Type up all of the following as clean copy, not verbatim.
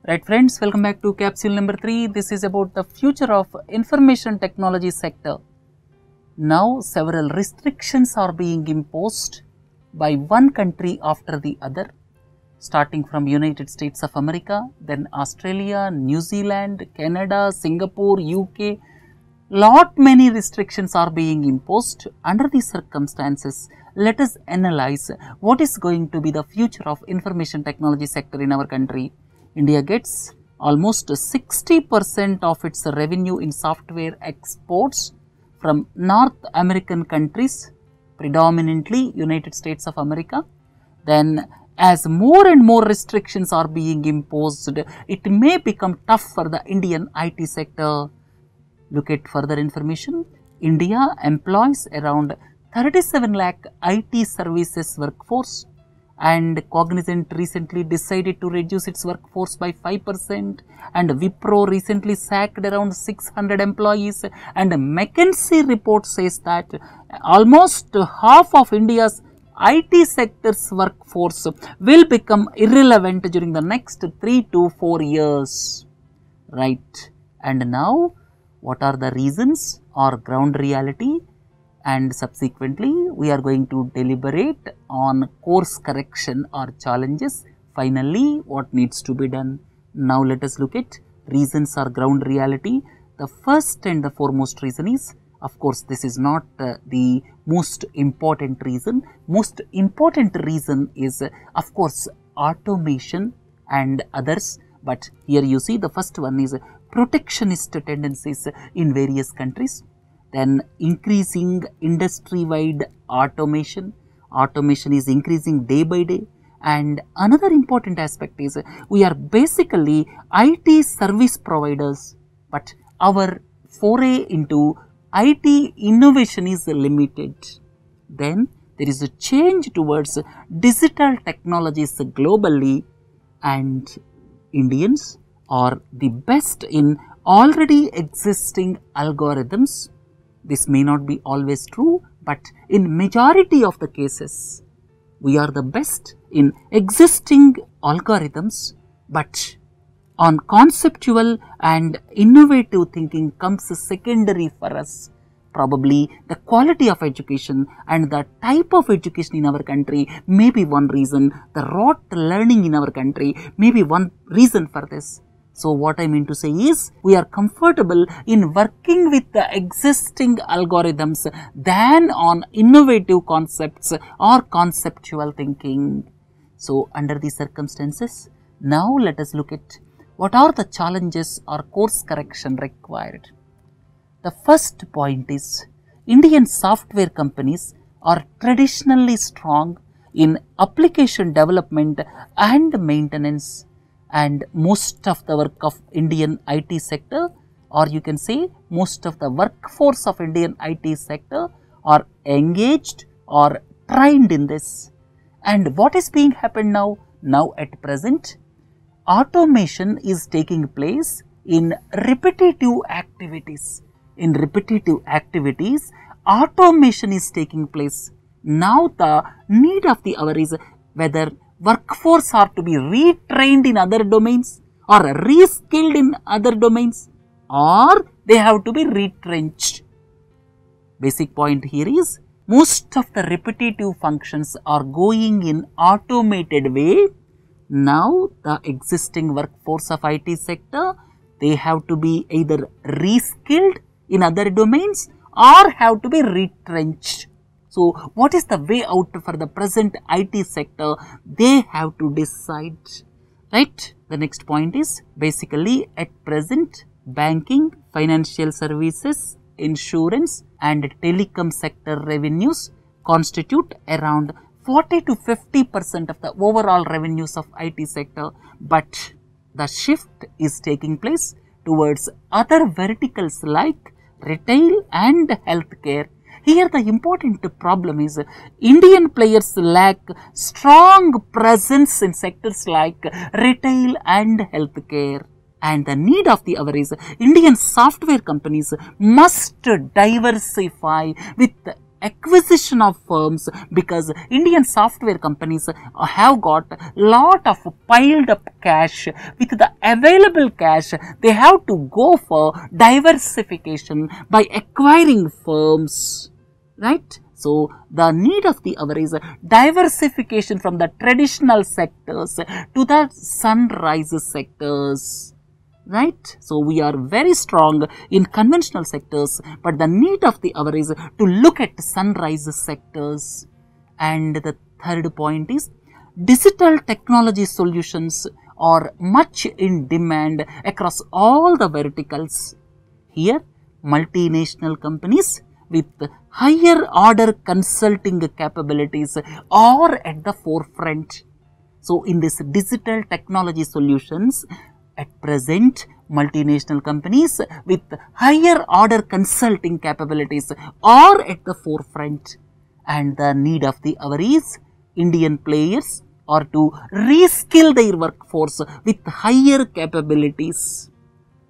Right friends, welcome back to capsule number 3. This is about the future of information technology sector. Now several restrictions are being imposed by one country after the other, starting from United States of America, then Australia, New Zealand, Canada, Singapore, UK. Lot many restrictions are being imposed. Under these circumstances, let us analyze what is going to be the future of information technology sector in our country. India gets almost 60% of its revenue in software exports from North American countries, predominantly United States of America. Then as more and more restrictions are being imposed, it may become tough for the Indian IT sector. Look at further information. India employs around 37 lakh IT services workforce, and Cognizant recently decided to reduce its workforce by 5%, and Wipro recently sacked around 600 employees, and a McKinsey report says that almost half of India's IT sector's workforce will become irrelevant during the next 3 to 4 years. Right. And now, what are the reasons or ground reality? And subsequently, we are going to deliberate on course correction or challenges. Finally, what needs to be done. Now, let us look at reasons or ground reality. The first and the foremost reason is, of course, this is not the most important reason. Most important reason is, of course, automation and others. But here you see the first one is protectionist tendencies in various countries. Then increasing industry-wide automation. Automation is increasing day by day. And another important aspect is we are basically IT service providers, but our foray into IT innovation is limited. Then there is a change towards digital technologies globally, and Indians are the best in already existing algorithms. This may not be always true, but in majority of the cases, we are the best in existing algorithms, but on conceptual and innovative thinking comes secondary for us. Probably the quality of education and the type of education in our country may be one reason. The rote learning in our country may be one reason for this. So what I mean to say is, we are comfortable in working with the existing algorithms than on innovative concepts or conceptual thinking. So under these circumstances, now let us look at what are the challenges or course correction required. The first point is, Indian software companies are traditionally strong in application development and maintenance, and most of the work of Indian IT sector, or you can say most of the workforce of Indian IT sector, are engaged or trained in this. And what is being happened now? Now at present, automation is taking place in repetitive activities. In repetitive activities, automation is taking place. Now the need of the hour is whether workforce are to be retrained in other domains or reskilled in other domains, or they have to be retrenched. Basic point here is, most of the repetitive functions are going in automated way. Now the existing workforce of IT sector, they have to be either reskilled in other domains or have to be retrenched. So what is the way out for the present IT sector? They have to decide, right? The next point is, basically at present, banking, financial services, insurance and telecom sector revenues constitute around 40 to 50% of the overall revenues of IT sector. But the shift is taking place towards other verticals like retail and healthcare. Here the important problem is, Indian players lack strong presence in sectors like retail and healthcare. And the need of the hour is, Indian software companies must diversify with acquisition of firms, because Indian software companies have got lot of piled up cash. With the available cash, they have to go for diversification by acquiring firms, right? So, the need of the hour is diversification from the traditional sectors to the sunrise sectors, right? So, we are very strong in conventional sectors, but the need of the hour is to look at sunrise sectors. And the third point is digital technology solutions are much in demand across all the verticals. Here, multinational companies with higher order consulting capabilities are at the forefront. So, in this digital technology solutions, at present, multinational companies with higher order consulting capabilities are at the forefront, and the need of the hour is Indian players are to reskill their workforce with higher capabilities.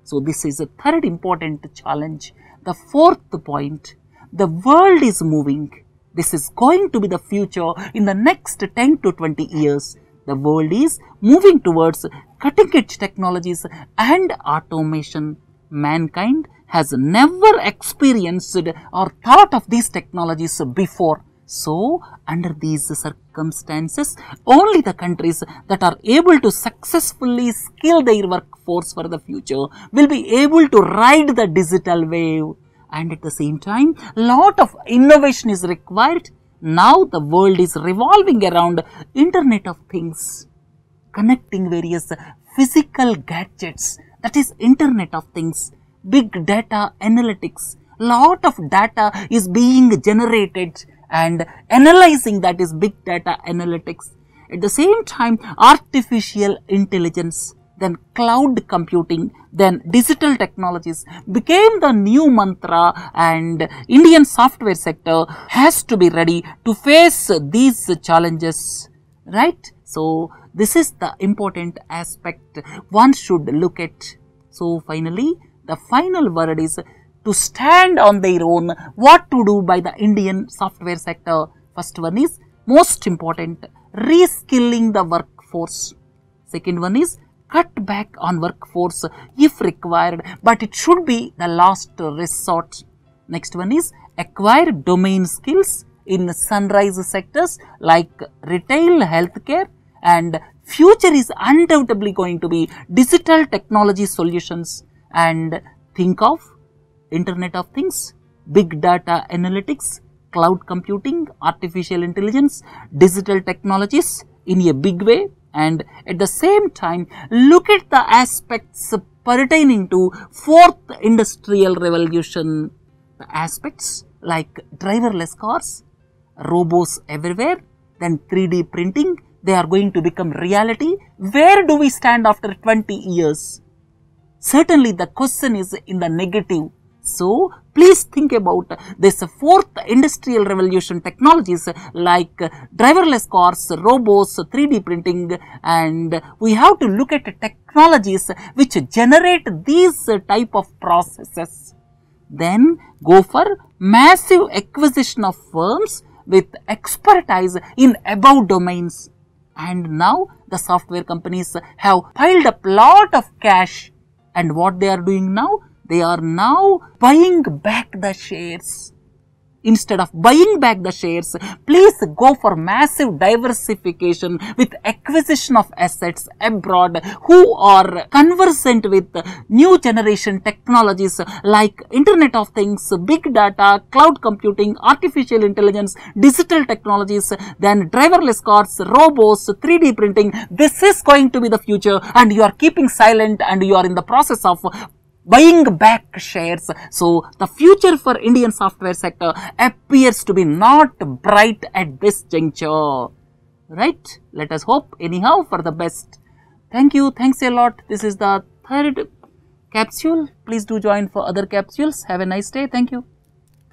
So, this is a third important challenge. The fourth point, the world is moving. This is going to be the future in the next 10 to 20 years. The world is moving towards cutting edge technologies and automation. Mankind has never experienced or thought of these technologies before. So, under these circumstances, only the countries that are able to successfully skill their workforce for the future will be able to ride the digital wave. And at the same time, lot of innovation is required. Now the world is revolving around Internet of Things, connecting various physical gadgets, that is Internet of Things, big data analytics. Lot of data is being generated and analyzing, that is big data analytics. At the same time, artificial intelligence, then cloud computing, then digital technologies became the new mantra, and Indian software sector has to be ready to face these challenges, right? So, this is the important aspect one should look at. So, finally, the final word is to stand on their own. What to do by the Indian software sector? First one is most important, reskilling the workforce. Second one is cut back on workforce if required, but it should be the last resort. Next one is acquire domain skills in sunrise sectors like retail, healthcare, and future is undoubtedly going to be digital technology solutions. And think of Internet of Things, big data analytics, cloud computing, artificial intelligence, digital technologies in a big way. And at the same time, look at the aspects pertaining to fourth industrial revolution. The aspects like driverless cars, robots everywhere, then 3D printing, they are going to become reality. Where do we stand after 20 years? Certainly the question is in the negative. So, please think about this fourth industrial revolution technologies like driverless cars, robots, 3D printing, and we have to look at technologies which generate these type of processes. Then go for massive acquisition of firms with expertise in above domains. And now the software companies have piled up lot of cash, and what they are doing now? They are now buying back the shares. Instead of buying back the shares, please go for massive diversification with acquisition of assets abroad who are conversant with new generation technologies like Internet of Things, big data, cloud computing, artificial intelligence, digital technologies, then driverless cars, robots, 3D printing. This is going to be the future, and you are keeping silent and you are in the process of buying back shares. So, the future for Indian software sector appears to be not bright at this juncture, right? Let us hope anyhow for the best. Thank you. Thanks a lot. This is the third capsule. Please do join for other capsules. Have a nice day. Thank you.